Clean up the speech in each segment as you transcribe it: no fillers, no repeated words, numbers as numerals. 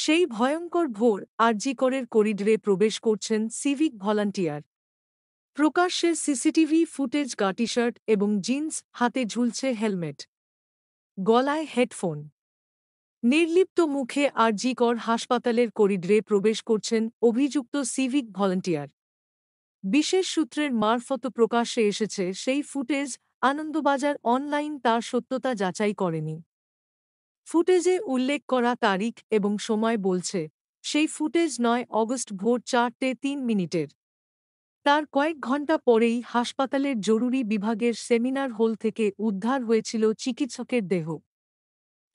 সেই ভয়ঙ্কর ভোর আরজিকরের করিডোরে প্রবেশ করছেন সিভিক ভলান্টিয়ার। প্রকাশ্যে সিসিটিভি ফুটেজ, গা টি-শার্ট এবং জিন্স, হাতে ঝুলছে হেলমেট, গলায় হেডফোন। নির্লিপ্ত মুখে আরজিকর হাসপাতালের করিডোরে প্রবেশ করছেন অভিযুক্ত সিভিক ভলান্টিয়ার। বিশেষ সূত্রের মারফত প্রকাশ্যে এসেছে সেই ফুটেজ। আনন্দবাজার অনলাইন তার সত্যতা যাচাই করেনি। ফুটেজে উল্লেখ করা তারিখ এবং সময় বলছে সেই ফুটেজ ৯ অগস্ট ভোর ৪:৩ তার কয়েক ঘণ্টা পরেই হাসপাতালের জরুরি বিভাগের সেমিনার হল থেকে উদ্ধার হয়েছিল চিকিৎসকের দেহ।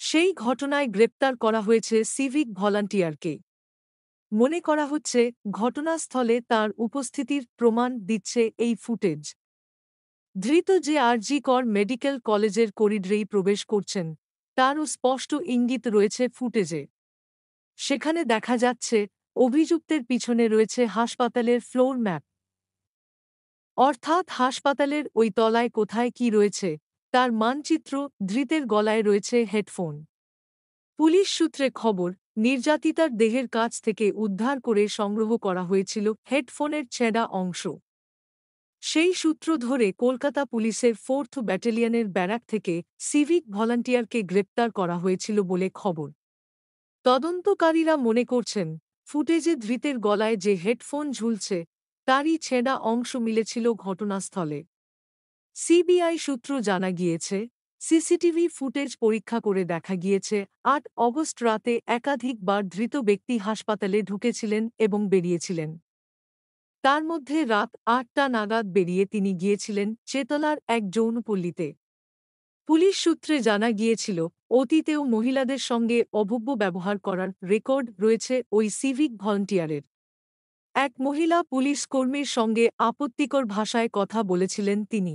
সেই ঘটনায় গ্রেপ্তার করা হয়েছে সিভিক ভলান্টিয়ারকে। মনে করা হচ্ছে ঘটনাস্থলে তার উপস্থিতির প্রমাণ দিচ্ছে এই ফুটেজ। ধৃত যে আরজিকর মেডিকেল কলেজের করিডোরেই প্রবেশ করছেন তারও স্পষ্ট ইঙ্গিত রয়েছে ফুটেজে। সেখানে দেখা যাচ্ছে অভিযুক্তের পিছনে রয়েছে হাসপাতালের ফ্লোর ম্যাপ, অর্থাৎ হাসপাতালের ওই তলায় কোথায় কী রয়েছে তার মানচিত্র। ধৃতের গলায় রয়েছে হেডফোন। পুলিশ সূত্রে খবর, নির্যাতিতার দেহের কাছ থেকে উদ্ধার করে সংগ্রহ করা হয়েছিল হেডফোনের ছেঁড়া অংশ। সেই সূত্র ধরে কলকাতা পুলিশের 4th ব্যাটালিয়নের ব্যারাক থেকে সিভিক ভলান্টিয়ারকে গ্রেপ্তার করা হয়েছিল বলে খবর। তদন্তকারীরা মনে করছেন ফুটেজে ধৃতের গলায় যে হেডফোন ঝুলছে তারই ছেঁড়া অংশ মিলেছিল ঘটনাস্থলে। সিবিআই সূত্র জানা গিয়েছে, সিসিটিভি ফুটেজ পরীক্ষা করে দেখা গিয়েছে ৮ অগস্ট রাতে একাধিকবার ধৃত ব্যক্তি হাসপাতালে ঢুকেছিলেন এবং বেরিয়েছিলেন। তার মধ্যে রাত ৮টা নাগাদ বেরিয়ে তিনি গিয়েছিলেন চেতলার এক যৌনপল্লীতে। পুলিশ সূত্রে জানা গিয়েছিল অতীতেও মহিলাদের সঙ্গে অভব্য ব্যবহার করার রেকর্ড রয়েছে ওই সিভিক ভলান্টিয়ারের। এক মহিলা পুলিশ কর্মীর সঙ্গে আপত্তিকর ভাষায় কথা বলেছিলেন তিনি।